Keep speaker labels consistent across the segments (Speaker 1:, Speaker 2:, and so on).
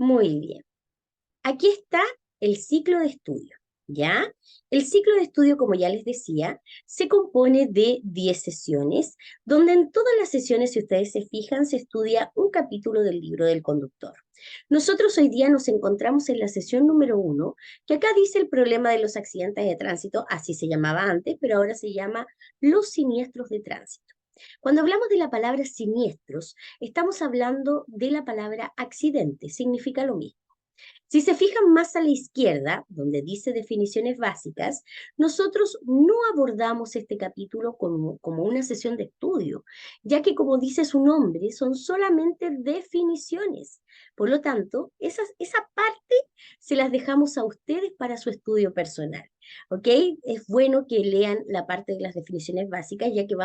Speaker 1: Muy bien. Aquí está el ciclo de estudio, ¿ya? El ciclo de estudio, como ya les decía, se compone de 10 sesiones, donde en todas las sesiones, si ustedes se fijan, se estudia un capítulo del libro del conductor. Nosotros hoy día nos encontramos en la sesión número 1, que acá dice el problema de los accidentes de tránsito, así se llamaba antes, pero ahora se llama los siniestros de tránsito. Cuando hablamos de la palabra siniestros, estamos hablando de la palabra accidente, significa lo mismo. Si se fijan más a la izquierda, donde dice definiciones básicas, nosotros no abordamos este capítulo como una sesión de estudio, ya que como dice su nombre, son solamente definiciones. Por lo tanto, esa parte se las dejamos a ustedes para su estudio personal. ¿Ok? Es bueno que lean la parte de las definiciones básicas, ya que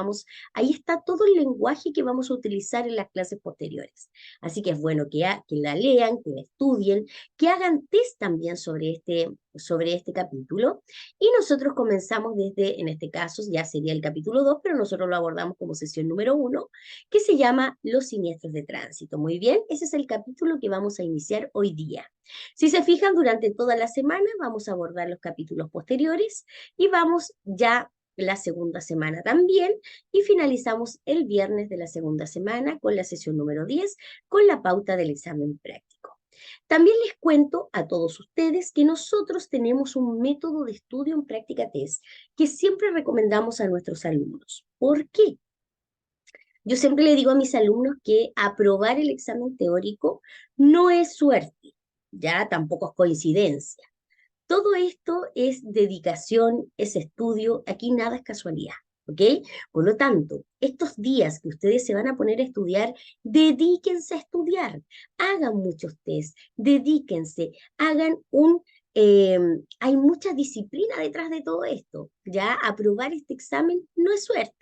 Speaker 1: ahí está todo el lenguaje que vamos a utilizar en las clases posteriores. Así que es bueno que la lean, que la estudien, que hagan test también sobre este capítulo. Y nosotros comenzamos desde, en este caso ya sería el capítulo 2, pero nosotros lo abordamos como sesión número 1, que se llama Los siniestros de tránsito. Muy bien, ese es el capítulo que vamos a iniciar hoy día. Si se fijan, durante toda la semana vamos a abordar los capítulos posteriores y vamos ya la segunda semana también, y finalizamos el viernes de la segunda semana con la sesión número 10, con la pauta del examen práctico. También les cuento a todos ustedes que nosotros tenemos un método de estudio en práctica test que siempre recomendamos a nuestros alumnos. ¿Por qué? Yo siempre le digo a mis alumnos que aprobar el examen teórico no es suerte, ya tampoco es coincidencia. Todo esto es dedicación, es estudio, aquí nada es casualidad, ¿ok? Por lo tanto, estos días que ustedes se van a poner a estudiar, dedíquense a estudiar, hagan muchos test, dedíquense, eh, hay mucha disciplina detrás de todo esto, ya aprobar este examen no es suerte.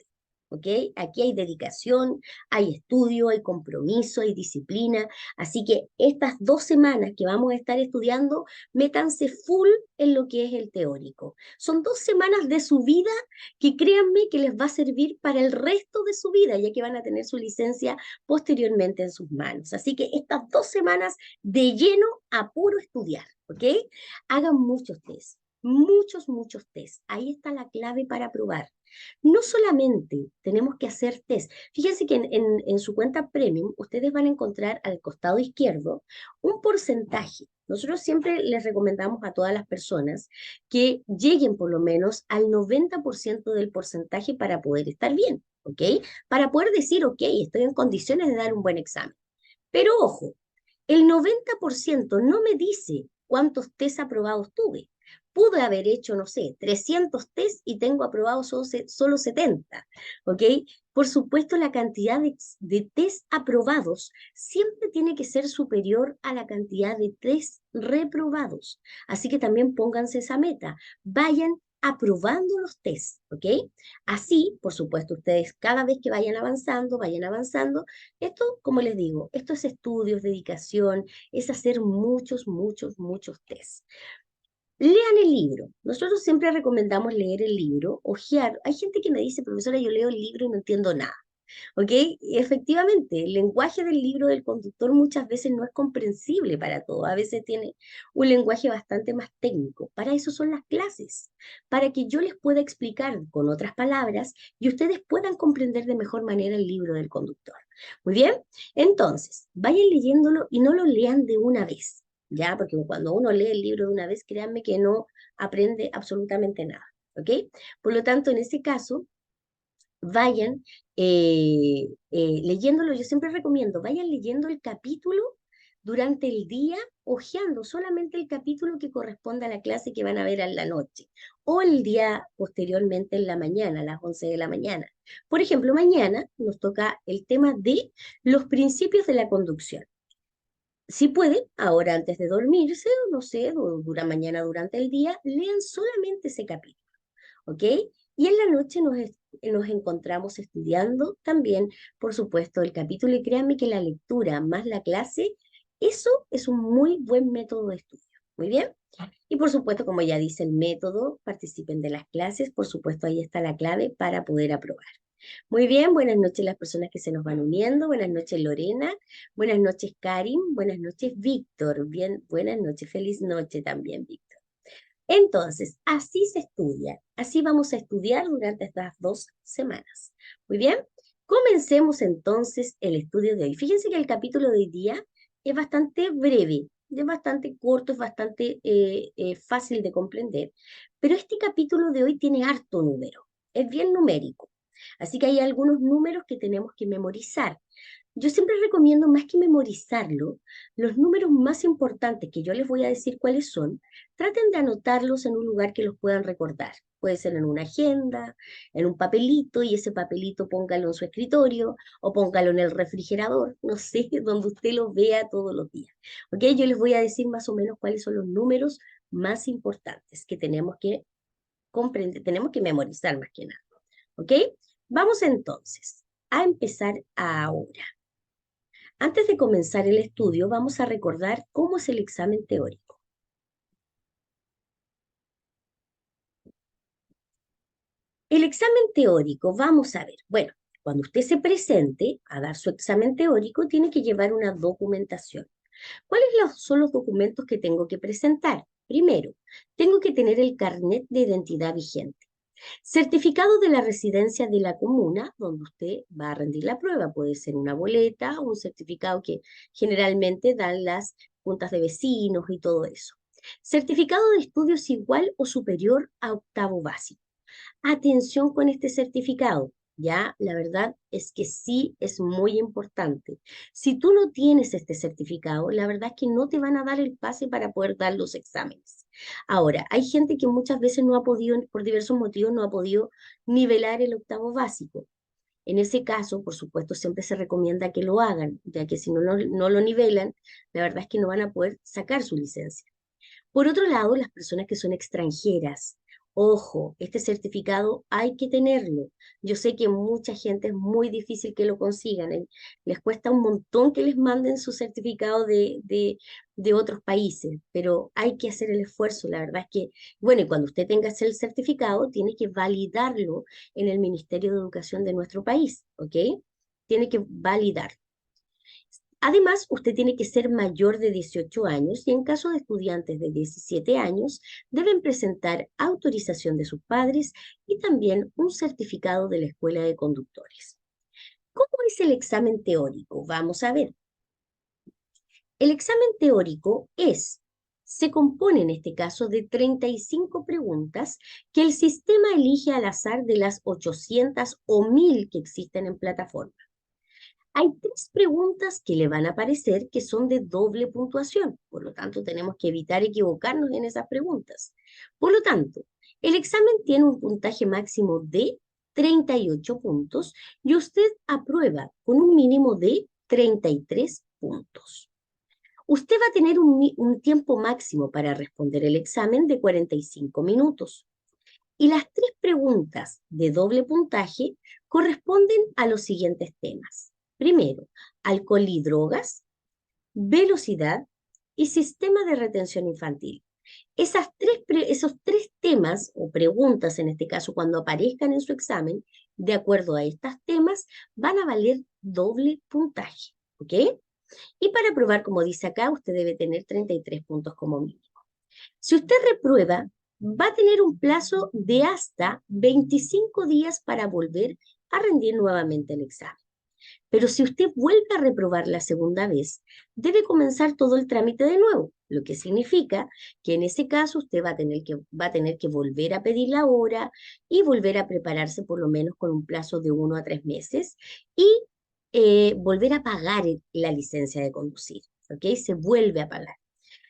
Speaker 1: ¿Ok? Aquí hay dedicación, hay estudio, hay compromiso, hay disciplina. Así que estas 2 semanas que vamos a estar estudiando, métanse full en lo que es el teórico. Son 2 semanas de su vida que créanme que les va a servir para el resto de su vida, ya que van a tener su licencia posteriormente en sus manos. Así que estas 2 semanas de lleno a puro estudiar, ¿ok? Hagan muchos test, muchos test. Ahí está la clave para probar. No solamente tenemos que hacer test. Fíjense que en su cuenta premium ustedes van a encontrar al costado izquierdo un porcentaje. Nosotros siempre les recomendamos a todas las personas que lleguen por lo menos al 90% del porcentaje para poder estar bien, ¿ok? Para poder decir, ok, estoy en condiciones de dar un buen examen. Pero ojo, el 90% no me dice cuántos test aprobados tuve. Pude haber hecho, no sé, 300 test y tengo aprobados solo 70, ¿ok? Por supuesto, la cantidad de test aprobados siempre tiene que ser superior a la cantidad de test reprobados. Así que también pónganse esa meta. Vayan aprobando los test, ¿ok? Así, por supuesto, ustedes cada vez que vayan avanzando, esto, como les digo, esto es estudios, dedicación, es hacer muchos test. Lean el libro. Nosotros siempre recomendamos leer el libro, hojear. Hay gente que me dice, profesora, yo leo el libro y no entiendo nada. ¿Ok? Y efectivamente, el lenguaje del libro del conductor muchas veces no es comprensible para todos. A veces tiene un lenguaje bastante más técnico. Para eso son las clases, para que yo les pueda explicar con otras palabras y ustedes puedan comprender de mejor manera el libro del conductor. Muy bien, entonces, vayan leyéndolo y no lo lean de una vez, ¿ya? Porque cuando uno lee el libro de una vez, créanme que no aprende absolutamente nada, ¿ok? Por lo tanto, en ese caso, vayan leyéndolo. Yo siempre recomiendo, vayan leyendo el capítulo durante el día, hojeando solamente el capítulo que corresponde a la clase que van a ver en la noche, o el día posteriormente en la mañana, a las 11 de la mañana. Por ejemplo, mañana nos toca el tema de los principios de la conducción. Si pueden, ahora antes de dormirse, o no sé, mañana durante el día, lean solamente ese capítulo. ¿Ok? Y en la noche nos encontramos estudiando también, por supuesto, el capítulo y créanme que la lectura más la clase, eso es un muy buen método de estudio. Muy bien. Y por supuesto, como ya dice el método, participen de las clases, por supuesto, ahí está la clave para poder aprobar. Muy bien, buenas noches las personas que se nos van uniendo. Buenas noches Lorena, buenas noches Karin, buenas noches Víctor. Bien, buenas noches, feliz noche también Víctor. Entonces, así se estudia, así vamos a estudiar durante estas 2 semanas. Muy bien, comencemos entonces el estudio de hoy. Fíjense que el capítulo de hoy día es bastante breve, es bastante corto, es bastante fácil de comprender, pero este capítulo de hoy tiene harto número, es bien numérico. Así que hay algunos números que tenemos que memorizar. Yo siempre recomiendo, más que memorizarlo, los números más importantes que yo les voy a decir cuáles son, traten de anotarlos en un lugar que los puedan recordar. Puede ser en una agenda, en un papelito, y ese papelito póngalo en su escritorio o póngalo en el refrigerador, no sé, donde usted lo vea todos los días. ¿Ok? Yo les voy a decir más o menos cuáles son los números más importantes que tenemos que comprender, tenemos que memorizar más que nada. ¿Ok? Vamos entonces a empezar ahora. Antes de comenzar el estudio, vamos a recordar cómo es el examen teórico. El examen teórico, vamos a ver, bueno, cuando usted se presente a dar su examen teórico, tiene que llevar una documentación. ¿Cuáles son los documentos que tengo que presentar? Primero, tengo que tener el carnet de identidad vigente. Certificado de la residencia de la comuna donde usted va a rendir la prueba. Puede ser una boleta o un certificado que generalmente dan las juntas de vecinos y todo eso. Certificado de estudios igual o superior a octavo básico. Atención con este certificado. Ya, la verdad es que sí es muy importante. Si tú no tienes este certificado, la verdad es que no te van a dar el pase para poder dar los exámenes. Ahora, hay gente que muchas veces no ha podido, por diversos motivos, no ha podido nivelar el octavo básico. En ese caso, por supuesto, siempre se recomienda que lo hagan, ya que si no lo nivelan, la verdad es que no van a poder sacar su licencia. Por otro lado, las personas que son extranjeras, ojo, este certificado hay que tenerlo. Yo sé que mucha gente es muy difícil que lo consigan, les cuesta un montón que les manden su certificado de otros países, pero hay que hacer el esfuerzo. La verdad es que, bueno, y cuando usted tenga el certificado, tiene que validarlo en el Ministerio de Educación de nuestro país, ¿ok? Tiene que validar. Además, usted tiene que ser mayor de 18 años y en caso de estudiantes de 17 años, deben presentar autorización de sus padres y también un certificado de la Escuela de Conductores. ¿Cómo es el examen teórico? Vamos a ver. El examen teórico se compone en este caso de 35 preguntas que el sistema elige al azar de las 800 o 1000 que existen en plataforma. Hay 3 preguntas que le van a aparecer que son de doble puntuación, por lo tanto tenemos que evitar equivocarnos en esas preguntas. Por lo tanto, el examen tiene un puntaje máximo de 38 puntos y usted aprueba con un mínimo de 33 puntos. Usted va a tener un tiempo máximo para responder el examen de 45 minutos. Y las 3 preguntas de doble puntaje corresponden a los siguientes temas. Primero, alcohol y drogas, velocidad y sistema de retención infantil. Esos 3 temas o preguntas, en este caso, cuando aparezcan en su examen, de acuerdo a estos temas, van a valer doble puntaje. ¿Ok? Y para probar, como dice acá, usted debe tener 33 puntos como mínimo. Si usted reprueba, va a tener un plazo de hasta 25 días para volver a rendir nuevamente el examen. Pero si usted vuelve a reprobar la segunda vez, debe comenzar todo el trámite de nuevo, lo que significa que en ese caso usted va a tener que volver a pedir la hora y volver a prepararse por lo menos con un plazo de 1 a 3 meses y volver a pagar la licencia de conducir. ¿Ok? Se vuelve a pagar.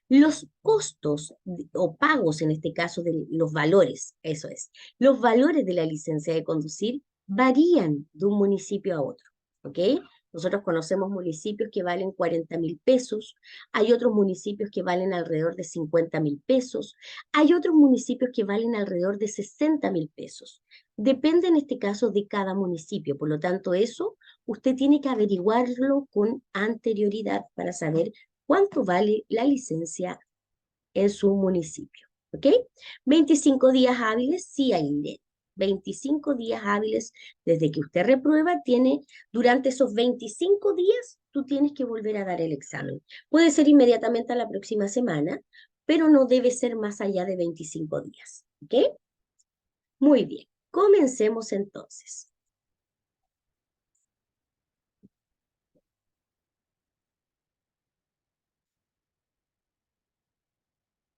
Speaker 1: Los costos o pagos, en este caso, de los valores, eso es, los valores de la licencia de conducir varían de un municipio a otro, ¿ok? Nosotros conocemos municipios que valen 40.000 pesos, hay otros municipios que valen alrededor de 50.000 pesos, hay otros municipios que valen alrededor de 60.000 pesos. Depende en este caso de cada municipio, por lo tanto eso usted tiene que averiguarlo con anterioridad para saber cuánto vale la licencia en su municipio. ¿Ok? 25 días hábiles, sí hay 25 días hábiles desde que usted reprueba, durante esos 25 días, tú tienes que volver a dar el examen. Puede ser inmediatamente a la próxima semana, pero no debe ser más allá de 25 días. ¿Ok? Muy bien. Comencemos entonces.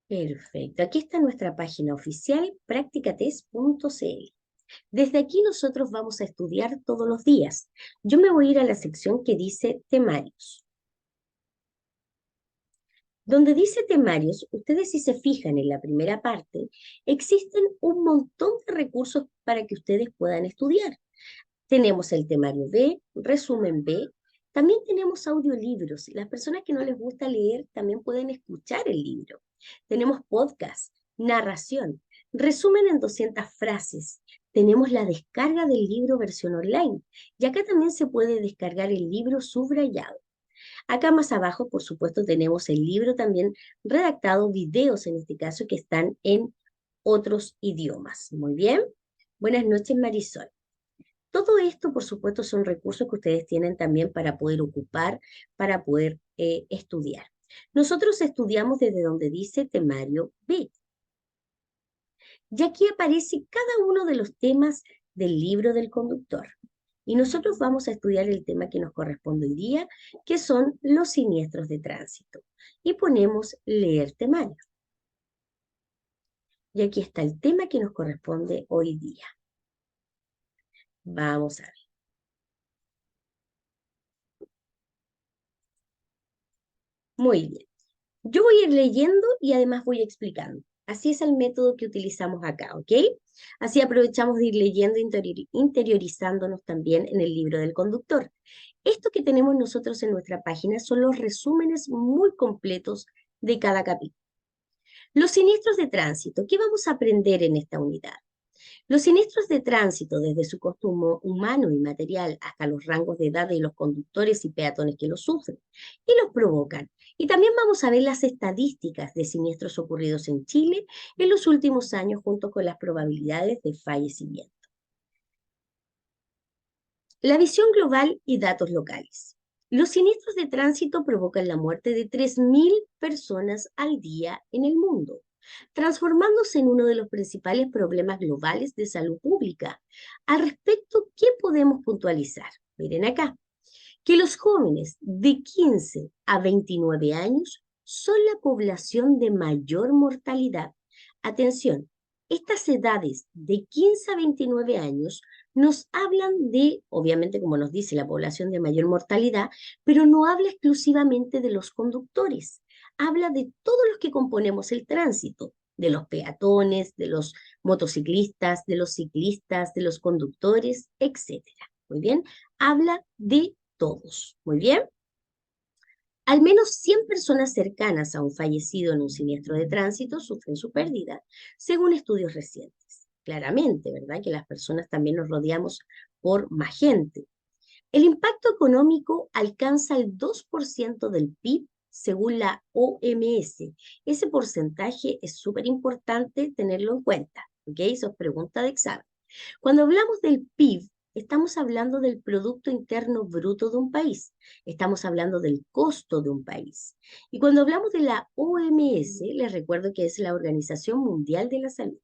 Speaker 1: Perfecto. Aquí está nuestra página oficial, practicatest.cl. Desde aquí nosotros vamos a estudiar todos los días. Yo me voy a ir a la sección que dice temarios. Donde dice temarios, ustedes si se fijan en la primera parte, existen un montón de recursos para que ustedes puedan estudiar. Tenemos el temario B, resumen B, también tenemos audiolibros. Las personas que no les gusta leer también pueden escuchar el libro. Tenemos podcast, narración, resumen en 200 frases. Tenemos la descarga del libro versión online y acá también se puede descargar el libro subrayado. Acá más abajo, por supuesto, tenemos el libro también redactado, videos en este caso que están en otros idiomas. Muy bien. Buenas noches, Marisol. Todo esto, por supuesto, son recursos que ustedes tienen también para poder ocupar, para poder estudiar. Nosotros estudiamos desde donde dice temario B. Y aquí aparece cada uno de los temas del libro del conductor. Y nosotros vamos a estudiar el tema que nos corresponde hoy día, que son los siniestros de tránsito. Y ponemos leer temario. Y aquí está el tema que nos corresponde hoy día. Vamos a ver. Muy bien. Yo voy a ir leyendo y además voy explicando. Así es el método que utilizamos acá, ¿ok? Así aprovechamos de ir leyendo e interiorizándonos también en el libro del conductor. Esto que tenemos nosotros en nuestra página son los resúmenes muy completos de cada capítulo. Los siniestros de tránsito, ¿qué vamos a aprender en esta unidad? Los siniestros de tránsito, desde su costo humano y material hasta los rangos de edad de los conductores y peatones que los sufren y los provocan. Y también vamos a ver las estadísticas de siniestros ocurridos en Chile en los últimos años junto con las probabilidades de fallecimiento. La visión global y datos locales. Los siniestros de tránsito provocan la muerte de 3.000 personas al día en el mundo, transformándose en uno de los principales problemas globales de salud pública. Al respecto, ¿qué podemos puntualizar? Miren acá, que los jóvenes de 15 a 29 años son la población de mayor mortalidad. Atención, estas edades de 15 a 29 años nos hablan de, obviamente como nos dice la población de mayor mortalidad, pero no habla exclusivamente de los conductores, habla de todos los que componemos el tránsito, de los peatones, de los motociclistas, de los ciclistas, de los conductores, etcétera. Muy bien, habla de todos. Muy bien. Al menos 100 personas cercanas a un fallecido en un siniestro de tránsito sufren su pérdida, según estudios recientes. Claramente, ¿verdad? Que las personas también nos rodeamos por más gente. El impacto económico alcanza el 2% del PIB según la OMS. Ese porcentaje es súper importante tenerlo en cuenta, ¿ok? Eso es pregunta de examen. Cuando hablamos del PIB, estamos hablando del Producto Interno Bruto de un país, estamos hablando del costo de un país. Y cuando hablamos de la OMS, les recuerdo que es la Organización Mundial de la Salud.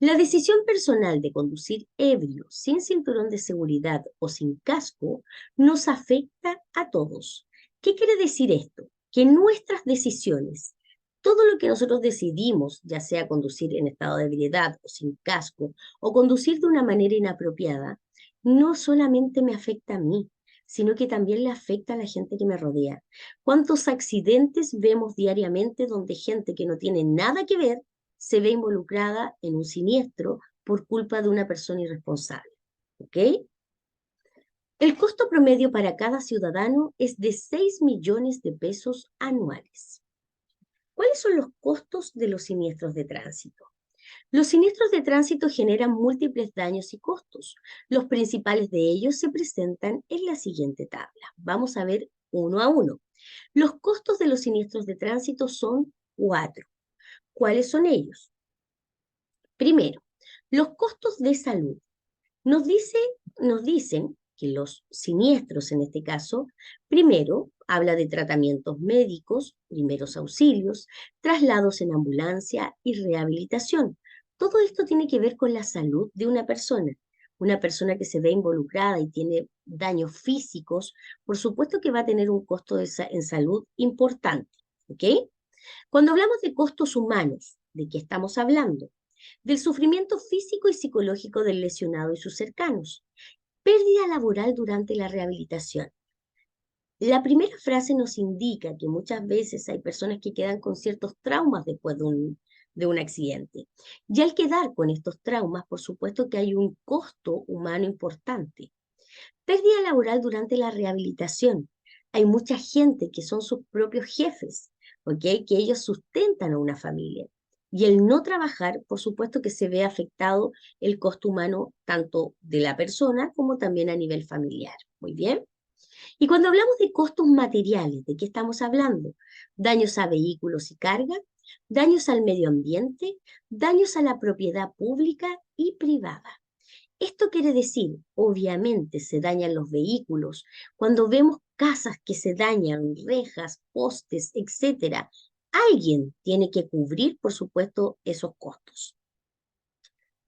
Speaker 1: La decisión personal de conducir ebrio, sin cinturón de seguridad o sin casco, nos afecta a todos. ¿Qué quiere decir esto? Que nuestras decisiones, todo lo que nosotros decidimos, ya sea conducir en estado de ebriedad o sin casco, o conducir de una manera inapropiada, no solamente me afecta a mí, sino que también le afecta a la gente que me rodea. ¿Cuántos accidentes vemos diariamente donde gente que no tiene nada que ver se ve involucrada en un siniestro por culpa de una persona irresponsable? ¿Ok? El costo promedio para cada ciudadano es de 6 millones de pesos anuales. ¿Cuáles son los costos de los siniestros de tránsito? Los siniestros de tránsito generan múltiples daños y costos. Los principales de ellos se presentan en la siguiente tabla. Vamos a ver uno a uno. Los costos de los siniestros de tránsito son 4. ¿Cuáles son ellos? Primero, Los costos de salud. Nos dice, nos dicen que los siniestros en este caso, primero, habla de tratamientos médicos, primeros auxilios, traslados en ambulancia y rehabilitación. Todo esto tiene que ver con la salud de una persona. Una persona que se ve involucrada y tiene daños físicos, por supuesto que va a tener un costo en salud importante. ¿Ok? Cuando hablamos de costos humanos, ¿de qué estamos hablando? Del sufrimiento físico y psicológico del lesionado y sus cercanos, pérdida laboral durante la rehabilitación. La primera frase nos indica que muchas veces hay personas que quedan con ciertos traumas después de un accidente. Y al quedar con estos traumas, por supuesto que hay un costo humano importante. Pérdida laboral durante la rehabilitación. Hay mucha gente que son sus propios jefes, ¿ok? Que ellos sustentan a una familia. Y el no trabajar, por supuesto que se ve afectado el costo humano tanto de la persona como también a nivel familiar. Muy bien. Y cuando hablamos de costos materiales, ¿de qué estamos hablando? Daños a vehículos y carga, daños al medio ambiente, daños a la propiedad pública y privada. Esto quiere decir, obviamente se dañan los vehículos. Cuando vemos casas que se dañan, rejas, postes, etcétera, alguien tiene que cubrir, por supuesto, esos costos.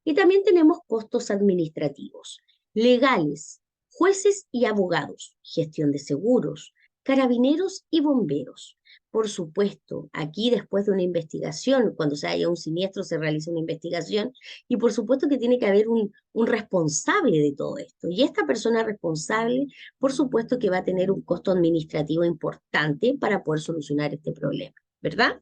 Speaker 1: Y también tenemos costos administrativos, legales, jueces y abogados, gestión de seguros, carabineros y bomberos. Por supuesto, aquí después de una investigación, cuando se haya un siniestro, se realiza una investigación y por supuesto que tiene que haber un responsable de todo esto. Y esta persona responsable, por supuesto que va a tener un costo administrativo importante para poder solucionar este problema, ¿verdad?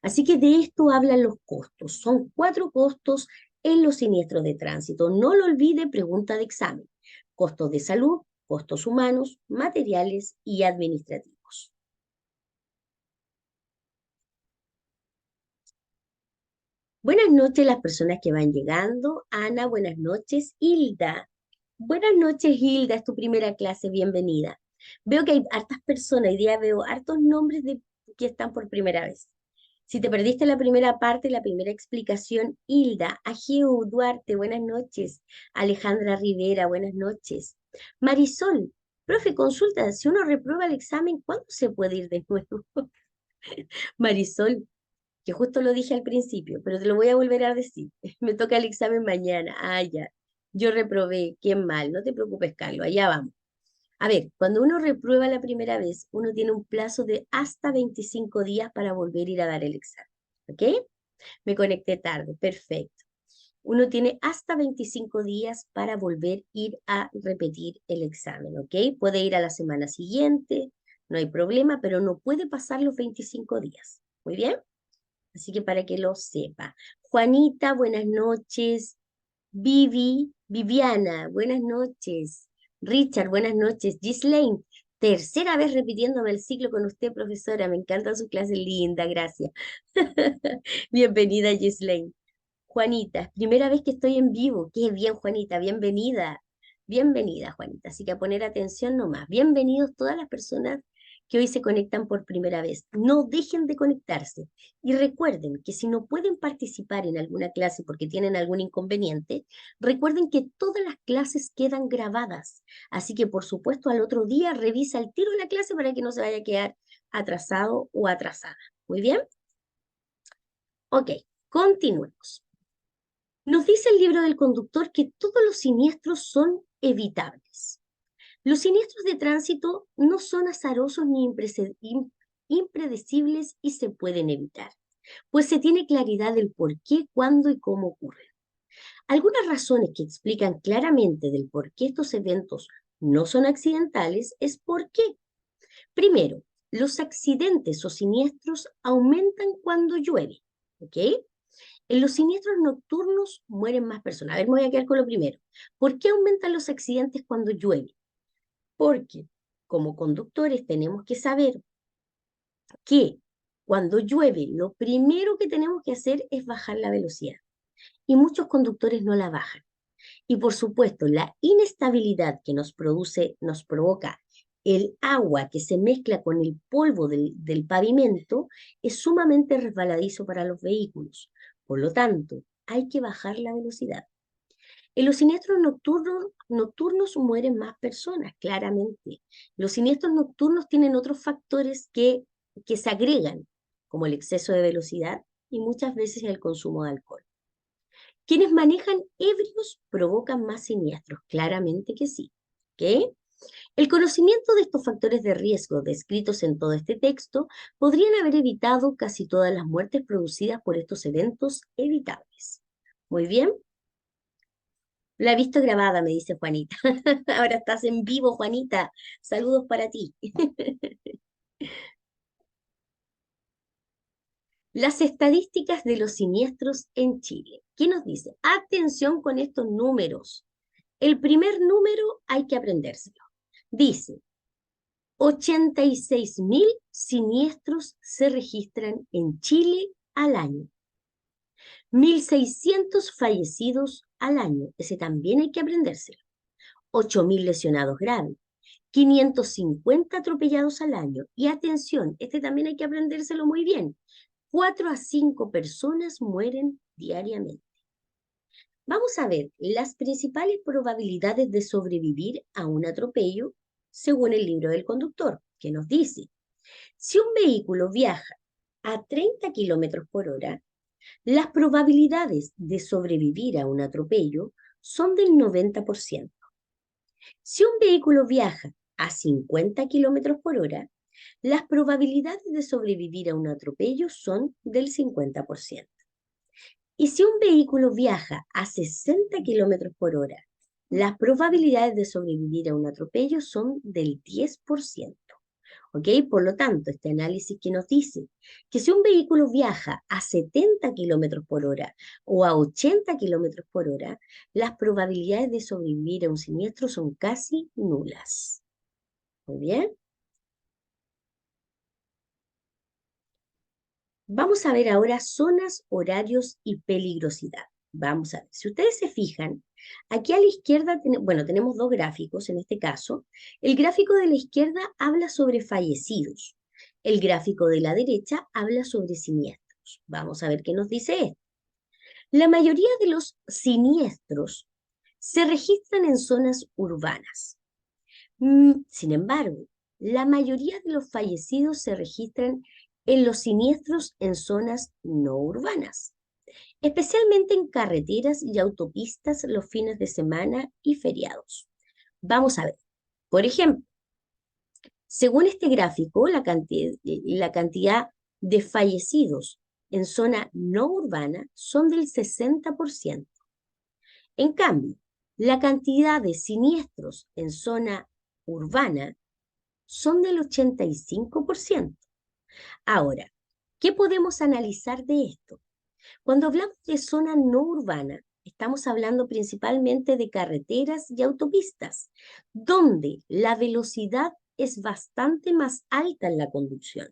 Speaker 1: Así que de esto hablan los costos. Son 4 costos en los siniestros de tránsito. No lo olvide, pregunta de examen. Costos de salud, costos humanos, materiales y administrativos. Buenas noches las personas que van llegando. Ana, buenas noches. Hilda. Buenas noches, Hilda. Es tu primera clase. Bienvenida. Veo que hay hartas personas. Hoy día veo hartos nombres de que están por primera vez. Si te perdiste la primera parte, la primera explicación, Hilda, Ageu Duarte, buenas noches. Alejandra Rivera, buenas noches. Marisol, profe, consulta, si uno reprueba el examen, ¿cuándo se puede ir de nuevo? Marisol, que justo lo dije al principio, pero te lo voy a volver a decir. Me toca el examen mañana. Ah, ya. Yo reprobé, qué mal. No te preocupes, Carlos, allá vamos. A ver, cuando uno reprueba la primera vez, uno tiene un plazo de hasta 25 días para volver a ir a dar el examen. ¿Ok? Me conecté tarde, perfecto. Uno tiene hasta 25 días para volver a ir a repetir el examen, ¿ok? Puede ir a la semana siguiente, no hay problema, pero no puede pasar los 25 días. Muy bien, así que para que lo sepa. Juanita, buenas noches. Viviana, buenas noches. Richard, buenas noches. Ghislaine, tercera vez repitiéndome el ciclo con usted, profesora. Me encanta su clase linda, gracias. Bienvenida, Ghislaine. Juanita, primera vez que estoy en vivo. Qué bien, Juanita, bienvenida. Bienvenida, Juanita. Así que a poner atención nomás. Bienvenidos todas las personas que hoy se conectan por primera vez. No dejen de conectarse. Y recuerden que si no pueden participar en alguna clase porque tienen algún inconveniente, recuerden que todas las clases quedan grabadas. Así que, por supuesto, al otro día revisa el tiro de la clase para que no se vaya a quedar atrasado o atrasada. Muy bien. Ok, continuemos. Nos dice el libro del conductor que todos los siniestros son evitables. Los siniestros de tránsito no son azarosos ni impredecibles y se pueden evitar, pues se tiene claridad del por qué, cuándo y cómo ocurren. Algunas razones que explican claramente del por qué estos eventos no son accidentales es por qué. Primero, los accidentes o siniestros aumentan cuando llueve, ¿ok? En los siniestros nocturnos mueren más personas. A ver, me voy a quedar con lo primero. ¿Por qué aumentan los accidentes cuando llueve? Porque como conductores tenemos que saber que cuando llueve, lo primero que tenemos que hacer es bajar la velocidad. Y muchos conductores no la bajan. Y por supuesto, la inestabilidad que nos provoca el agua que se mezcla con el polvo del pavimento es sumamente resbaladizo para los vehículos. Por lo tanto, hay que bajar la velocidad. En los siniestros nocturnos mueren más personas, claramente. Los siniestros nocturnos tienen otros factores que se agregan, como el exceso de velocidad y muchas veces el consumo de alcohol. Quienes manejan ebrios provocan más siniestros, claramente que sí. ¿Ok? El conocimiento de estos factores de riesgo descritos en todo este texto podrían haber evitado casi todas las muertes producidas por estos eventos evitables. Muy bien, la he visto grabada, me dice Juanita. Ahora estás en vivo, Juanita. Saludos para ti. Las estadísticas de los siniestros en Chile. ¿Qué nos dice? Atención con estos números. El primer número hay que aprendérselo. Dice, 86.000 siniestros se registran en Chile al año. 1.600 fallecidos al año. Ese también hay que aprendérselo. 8.000 lesionados graves. 550 atropellados al año. Y atención, este también hay que aprendérselo muy bien. 4 a 5 personas mueren diariamente. Vamos a ver las principales probabilidades de sobrevivir a un atropello según el libro del conductor, que nos dice, si un vehículo viaja a 30 kilómetros por hora, las probabilidades de sobrevivir a un atropello son del 90%. Si un vehículo viaja a 50 kilómetros por hora, las probabilidades de sobrevivir a un atropello son del 50%. Y si un vehículo viaja a 60 kilómetros por hora, las probabilidades de sobrevivir a un atropello son del 10%. ¿Ok? Por lo tanto, este análisis que nos dice que si un vehículo viaja a 70 kilómetros por hora o a 80 kilómetros por hora, las probabilidades de sobrevivir a un siniestro son casi nulas. Muy bien. Vamos a ver ahora zonas, horarios y peligrosidad. Vamos a ver, si ustedes se fijan, aquí a la izquierda, bueno, tenemos dos gráficos en este caso. El gráfico de la izquierda habla sobre fallecidos. El gráfico de la derecha habla sobre siniestros. Vamos a ver qué nos dice esto. La mayoría de los siniestros se registran en zonas urbanas. Sin embargo, la mayoría de los fallecidos se registran en los siniestros en zonas no urbanas, especialmente en carreteras y autopistas los fines de semana y feriados. Vamos a ver, por ejemplo, según este gráfico, la cantidad de fallecidos en zona no urbana son del 60%. En cambio, la cantidad de siniestros en zona urbana son del 85%. Ahora, ¿qué podemos analizar de esto? Cuando hablamos de zona no urbana, estamos hablando principalmente de carreteras y autopistas, donde la velocidad es bastante más alta en la conducción.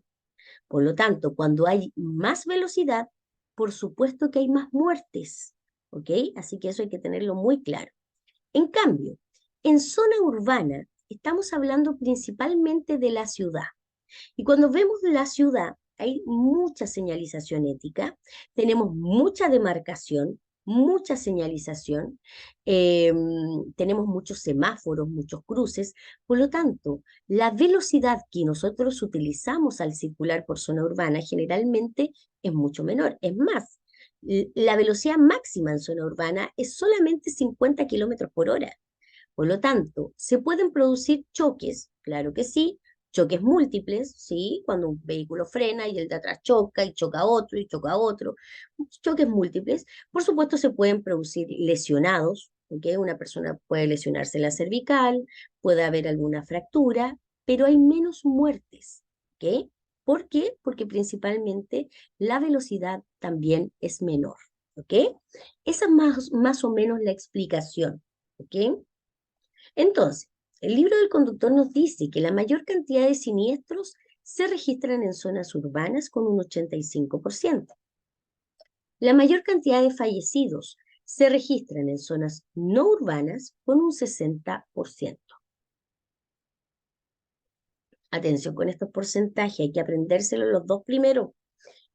Speaker 1: Por lo tanto, cuando hay más velocidad, por supuesto que hay más muertes, ¿ok? Así que eso hay que tenerlo muy claro. En cambio, en zona urbana, estamos hablando principalmente de la ciudad. Y cuando vemos la ciudad, hay mucha señalización ética, tenemos mucha demarcación, mucha señalización, eh, tenemos muchos semáforos, muchos cruces. Por lo tanto, la velocidad que nosotros utilizamos al circular por zona urbana generalmente es mucho menor. Es más, la velocidad máxima en zona urbana es solamente 50 kilómetros por hora. Por lo tanto, ¿se pueden producir choques? Claro que sí, choques múltiples, ¿sí? Cuando un vehículo frena y el de atrás choca y choca a otro y choca a otro, choques múltiples. Por supuesto, se pueden producir lesionados, ¿ok? Una persona puede lesionarse la cervical, puede haber alguna fractura, pero hay menos muertes, ¿ok? ¿Por qué? Porque principalmente la velocidad también es menor, ¿ok? Esa es más o menos la explicación, ¿ok? Entonces, el libro del conductor nos dice que la mayor cantidad de siniestros se registran en zonas urbanas con un 85%. La mayor cantidad de fallecidos se registran en zonas no urbanas con un 60%. Atención con estos porcentajes, hay que aprendérselo los dos primeros.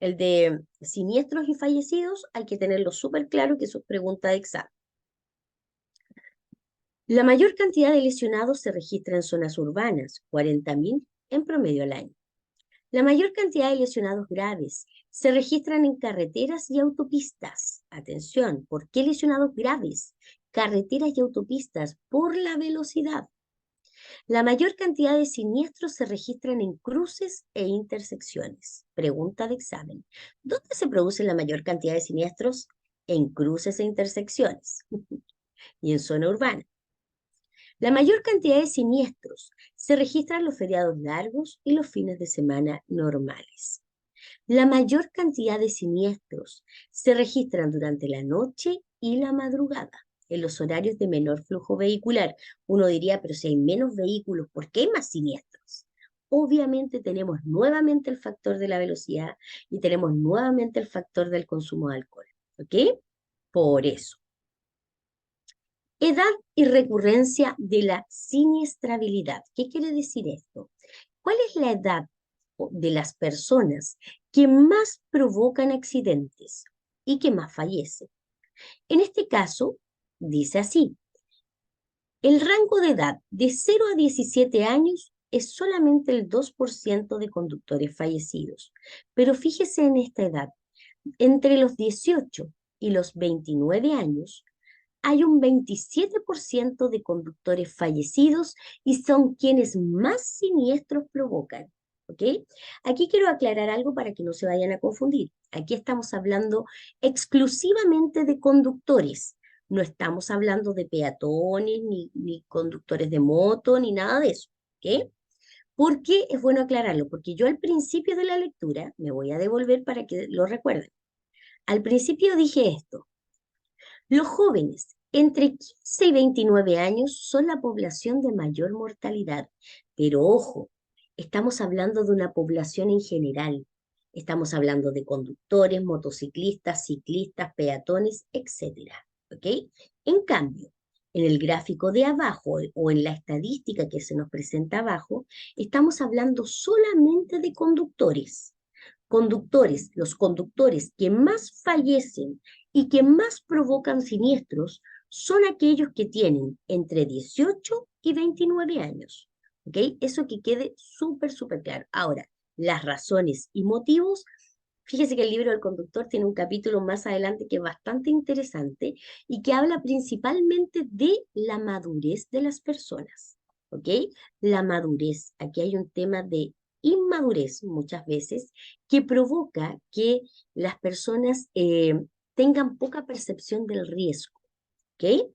Speaker 1: El de siniestros y fallecidos hay que tenerlo súper claro que eso es pregunta de examen. La mayor cantidad de lesionados se registra en zonas urbanas, 40.000 en promedio al año. La mayor cantidad de lesionados graves se registran en carreteras y autopistas. Atención, ¿por qué lesionados graves? Carreteras y autopistas, por la velocidad. La mayor cantidad de siniestros se registran en cruces e intersecciones. Pregunta de examen. ¿Dónde se produce la mayor cantidad de siniestros? En cruces e intersecciones y en zona urbana. La mayor cantidad de siniestros se registran los feriados largos y los fines de semana normales. La mayor cantidad de siniestros se registran durante la noche y la madrugada, en los horarios de menor flujo vehicular. Uno diría, pero si hay menos vehículos, ¿por qué hay más siniestros? Obviamente tenemos nuevamente el factor de la velocidad y tenemos nuevamente el factor del consumo de alcohol. ¿Ok? Por eso. Edad y recurrencia de la siniestrabilidad. ¿Qué quiere decir esto? ¿Cuál es la edad de las personas que más provocan accidentes y que más fallecen? En este caso, dice así, el rango de edad de 0 a 17 años es solamente el 2% de conductores fallecidos. Pero fíjese en esta edad, entre los 18 y los 29 años, hay un 27% de conductores fallecidos y son quienes más siniestros provocan. ¿Ok? Aquí quiero aclarar algo para que no se vayan a confundir. Aquí estamos hablando exclusivamente de conductores. No estamos hablando de peatones, ni conductores de moto, ni nada de eso. ¿Ok? ¿Por qué es bueno aclararlo? Porque yo al principio de la lectura, me voy a devolver para que lo recuerden. Al principio dije esto. Los jóvenes entre 15 y 29 años son la población de mayor mortalidad, pero ojo, estamos hablando de una población en general. Estamos hablando de conductores, motociclistas, ciclistas, peatones, etcétera. ¿Ok? En cambio, en el gráfico de abajo o en la estadística que se nos presenta abajo, estamos hablando solamente de conductores. Los conductores que más fallecen y que más provocan siniestros son aquellos que tienen entre 18 y 29 años. ¿Ok? Eso que quede súper, súper claro. Ahora, las razones y motivos. Fíjese que el libro del conductor tiene un capítulo más adelante que es bastante interesante y que habla principalmente de la madurez de las personas. ¿Ok? La madurez. Aquí hay un tema de inmadurez muchas veces que provoca que las personas tengan poca percepción del riesgo. ¿Ok?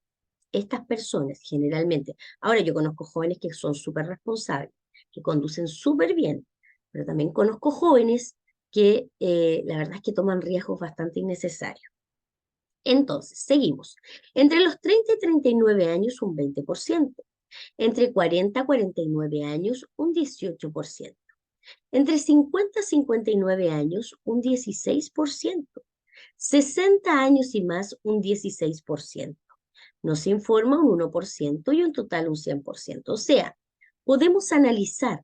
Speaker 1: Estas personas generalmente, ahora yo conozco jóvenes que son súper responsables, que conducen súper bien, pero también conozco jóvenes que la verdad es que toman riesgos bastante innecesarios. Entonces, seguimos. Entre los 30 y 39 años, un 20%. Entre 40 y 49 años, un 18%. Entre 50 y 59 años, un 16%. 60 años y más, un 16%. Nos informa un 1% y un total un 100%. O sea, podemos analizar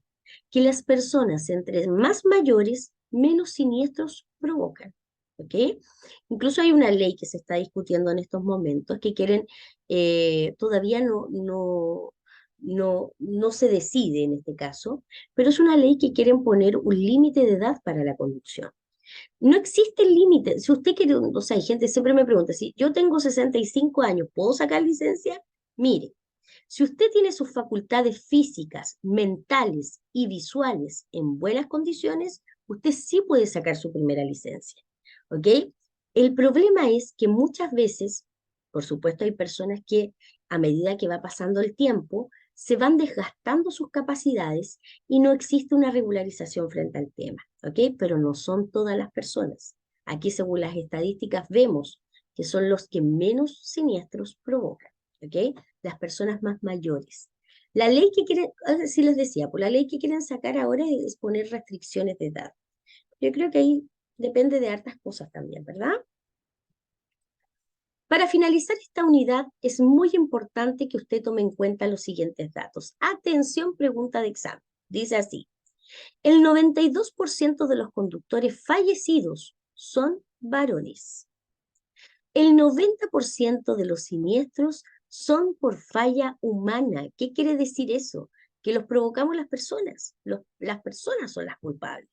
Speaker 1: que las personas entre más mayores, menos siniestros provocan. ¿Ok? Incluso hay una ley que se está discutiendo en estos momentos que quieren, todavía no se decide en este caso, pero es una ley que quieren poner un límite de edad para la conducción. No existe límite. Si usted quiere, o sea, hay gente siempre me pregunta, si yo tengo 65 años, ¿puedo sacar licencia? Mire, si usted tiene sus facultades físicas, mentales y visuales en buenas condiciones, usted sí puede sacar su primera licencia. ¿Ok? El problema es que muchas veces, por supuesto, hay personas que a medida que va pasando el tiempo, se van desgastando sus capacidades y no existe una regularización frente al tema. ¿Ok? Pero no son todas las personas. Aquí, según las estadísticas, vemos que son los que menos siniestros provocan. ¿Ok? Las personas más mayores. La ley que quieren, sí les decía, pues la ley que quieren sacar ahora es poner restricciones de edad. Yo creo que ahí depende de hartas cosas también, ¿verdad? Para finalizar esta unidad, es muy importante que usted tome en cuenta los siguientes datos. Atención, pregunta de examen. Dice así, el 92% de los conductores fallecidos son varones. El 90% de los siniestros son por falla humana. ¿Qué quiere decir eso? Que los provocamos las personas. Las personas son las culpables.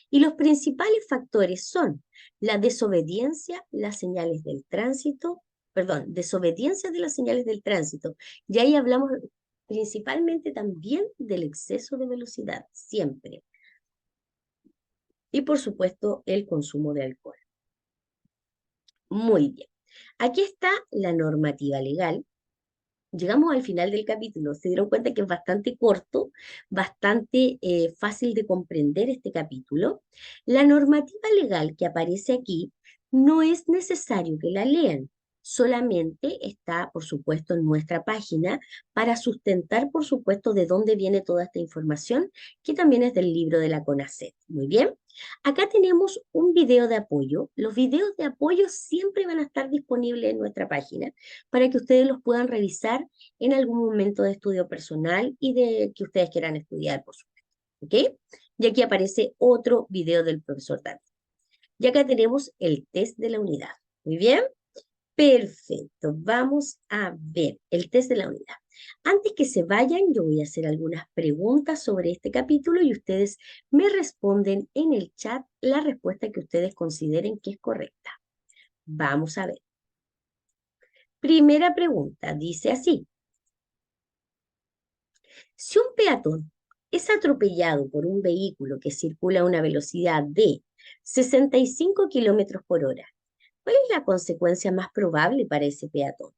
Speaker 1: Y los principales factores son la desobediencia, las señales del tránsito, perdón, desobediencia de las señales del tránsito. Y ahí hablamos principalmente también del exceso de velocidad, siempre. Y por supuesto, el consumo de alcohol. Muy bien. Aquí está la normativa legal. Llegamos al final del capítulo. Se dieron cuenta que es bastante corto, bastante fácil de comprender este capítulo. La normativa legal que aparece aquí no es necesario que la lean. Solamente está, por supuesto, en nuestra página para sustentar, por supuesto, de dónde viene toda esta información, que también es del libro de la CONACET. Muy bien. Acá tenemos un video de apoyo. Los videos de apoyo siempre van a estar disponibles en nuestra página para que ustedes los puedan revisar en algún momento de estudio personal y de que ustedes quieran estudiar, por supuesto. ¿Ok? Y aquí aparece otro video del profesor Dante. Y acá tenemos el test de la unidad. Muy bien. Perfecto. Vamos a ver el test de la unidad. Antes que se vayan, yo voy a hacer algunas preguntas sobre este capítulo y ustedes me responden en el chat la respuesta que ustedes consideren que es correcta. Vamos a ver. Primera pregunta, dice así. Si un peatón es atropellado por un vehículo que circula a una velocidad de 65 kilómetros por hora, ¿cuál es la consecuencia más probable para ese peatón?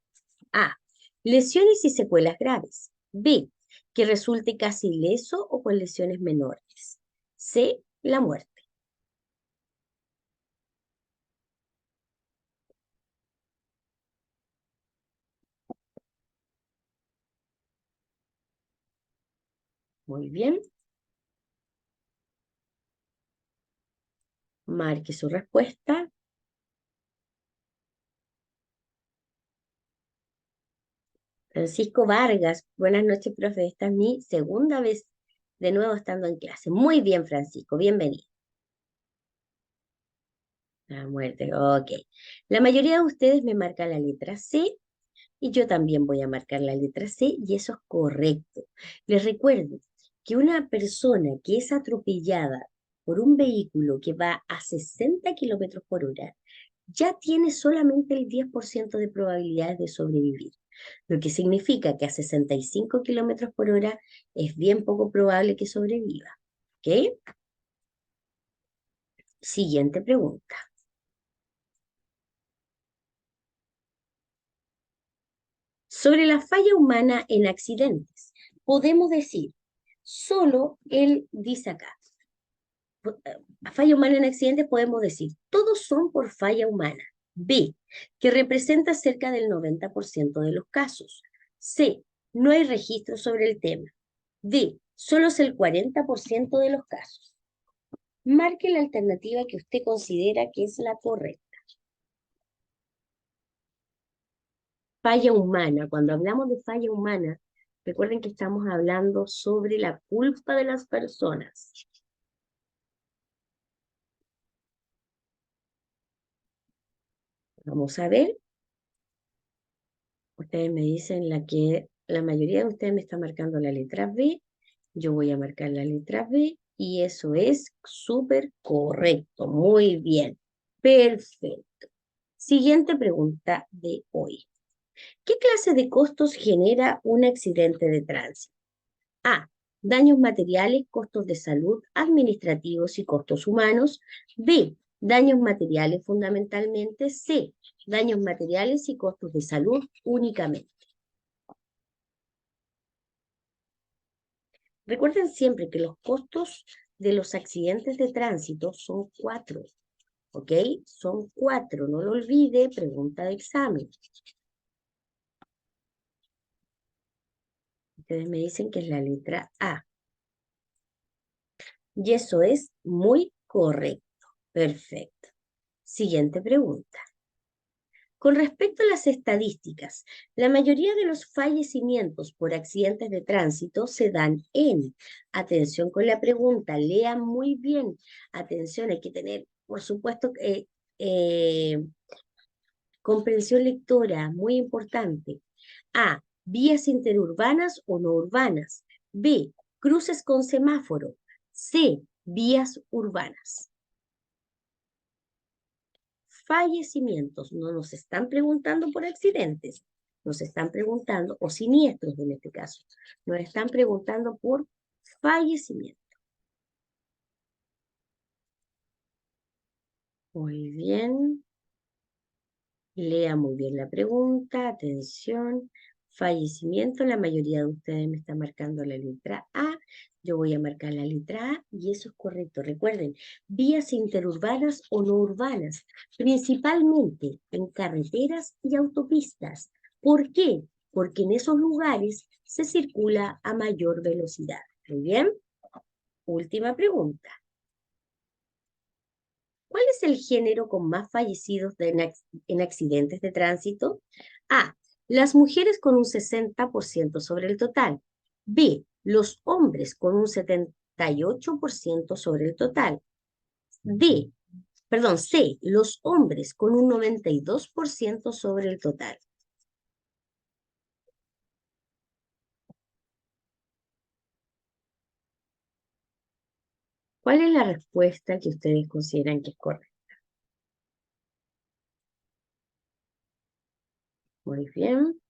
Speaker 1: A. Lesiones y secuelas graves. B. Que resulte casi ileso o con lesiones menores. C. La muerte. Muy bien. Marque su respuesta. Francisco Vargas. Buenas noches, profe. Esta es mi segunda vez de nuevo estando en clase. Muy bien, Francisco. Bienvenido. La muerte. Ok. La mayoría de ustedes me marcan la letra C y yo también voy a marcar la letra C y eso es correcto. Les recuerdo que una persona que es atropellada por un vehículo que va a 60 kilómetros por hora ya tiene solamente el 10% de probabilidades de sobrevivir, lo que significa que a 65 kilómetros por hora es bien poco probable que sobreviva. ¿Ok? Siguiente pregunta. Sobre la falla humana en accidentes, podemos decir, solo él dice acá, falla humana en accidentes podemos decir, todos son por falla humana. B, que representa cerca del 90% de los casos. C, no hay registro sobre el tema. D, solo es el 40% de los casos. Marque la alternativa que usted considera que es la correcta. Falla humana. Cuando hablamos de falla humana, recuerden que estamos hablando sobre la culpa de las personas. Vamos a ver. Ustedes me dicen la que la mayoría de ustedes me está marcando la letra B. Yo voy a marcar la letra B y eso es súper correcto. Muy bien. Perfecto. Siguiente pregunta de hoy. ¿Qué clase de costos genera un accidente de tránsito? A. Daños materiales, costos de salud, administrativos y costos humanos. B. Daños materiales fundamentalmente. C. Daños materiales y costos de salud únicamente. Recuerden siempre que los costos de los accidentes de tránsito son 4, ¿ok? Son 4, no lo olvide, pregunta de examen. Ustedes me dicen que es la letra A. Y eso es muy correcto. Perfecto. Siguiente pregunta. Con respecto a las estadísticas, la mayoría de los fallecimientos por accidentes de tránsito se dan en, atención con la pregunta, lean muy bien, atención, hay que tener, por supuesto, comprensión lectora, muy importante. A, vías interurbanas o no urbanas. B, cruces con semáforo. C, vías urbanas. Fallecimientos. No nos están preguntando por accidentes, nos están preguntando, o siniestros en este caso, nos están preguntando por fallecimiento. Muy bien. Lea muy bien la pregunta, atención. Fallecimiento, la mayoría de ustedes me está marcando la letra A. Yo voy a marcar la letra A y eso es correcto. Recuerden, vías interurbanas o no urbanas, principalmente en carreteras y autopistas. ¿Por qué? Porque en esos lugares se circula a mayor velocidad. Muy bien. Última pregunta. ¿Cuál es el género con más fallecidos en accidentes de tránsito? A. Las mujeres con un 60% sobre el total. B. Los hombres con un 78% sobre el total. C. Los hombres con un 92% sobre el total. ¿Cuál es la respuesta que ustedes consideran que es correcta? Muy bien.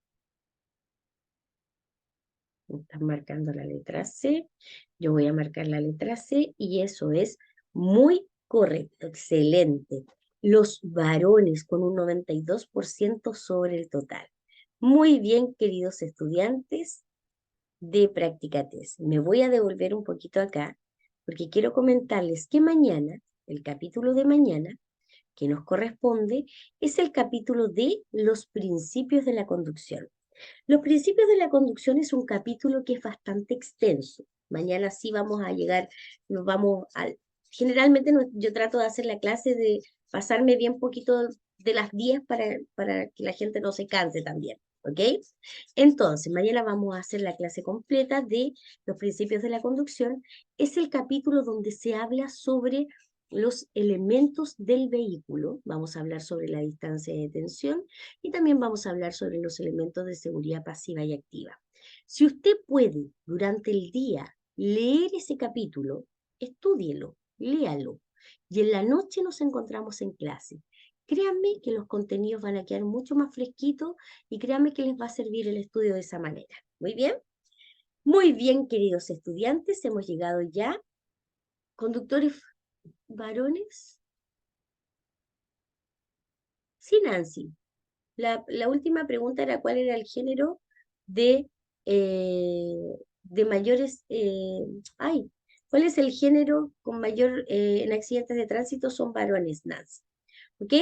Speaker 1: Están marcando la letra C. Yo voy a marcar la letra C y eso es muy correcto, excelente. Los varones con un 92% sobre el total. Muy bien, queridos estudiantes de Práctica Test. Me voy a devolver un poquito acá porque quiero comentarles que mañana, el capítulo de mañana, que nos corresponde, es el capítulo de los principios de la conducción. Los principios de la conducción es un capítulo que es bastante extenso. Mañana sí vamos a llegar, nos vamos al... Generalmente yo trato de hacer la clase de pasarme bien poquito de las 10 para que la gente no se canse también, ¿ok? Entonces, mañana vamos a hacer la clase completa de los principios de la conducción. Es el capítulo donde se habla sobre los elementos del vehículo. Vamos a hablar sobre la distancia de detención y también vamos a hablar sobre los elementos de seguridad pasiva y activa. Si usted puede durante el día leer ese capítulo, estúdielo, léalo. Y en la noche nos encontramos en clase. Créanme que los contenidos van a quedar mucho más fresquitos y créanme que les va a servir el estudio de esa manera. ¿Muy bien? Muy bien, queridos estudiantes, hemos llegado ya. Conductores varones. Sí, Nancy. La última pregunta era cuál era el género de, eh, de mayores, ¿cuál es el género con mayor en accidentes de tránsito? Son varones, Nancy. ¿Ok?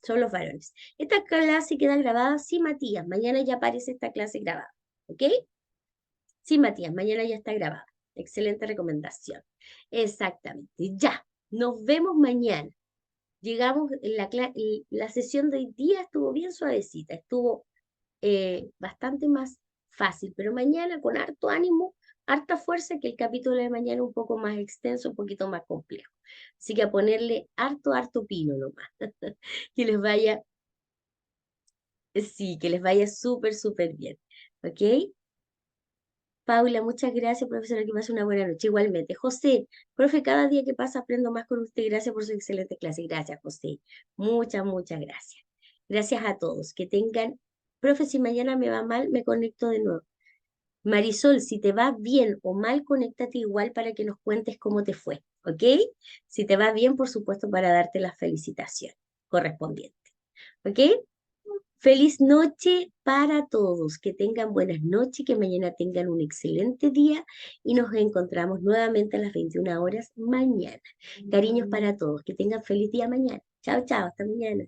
Speaker 1: Son los varones. Esta clase queda grabada, sí, Matías, mañana ya aparece esta clase grabada. ¿Ok? Sí, Matías, mañana ya está grabada. Excelente recomendación. Exactamente. Ya, nos vemos mañana. Llegamos, la sesión de hoy día estuvo bien suavecita, estuvo bastante más fácil, pero mañana con harto ánimo, harta fuerza, que el capítulo de mañana un poco más extenso, un poquito más complejo. Así que a ponerle harto pino nomás. Que les vaya, sí, que les vaya súper bien. ¿Ok? Paula, muchas gracias, profesora, que pase una buena noche. Igualmente. José, profe, cada día que pasa aprendo más con usted. Gracias por su excelente clase. Gracias, José. Muchas gracias. Gracias a todos. Que tengan, profe, si mañana me va mal, me conecto de nuevo. Marisol, si te va bien o mal, conéctate igual para que nos cuentes cómo te fue, ¿ok? Si te va bien, por supuesto, para darte la felicitación correspondiente, ¿ok? Feliz noche para todos, que tengan buenas noches, que mañana tengan un excelente día y nos encontramos nuevamente a las 21 horas mañana. Cariños para todos, que tengan feliz día mañana. Chao, hasta mañana.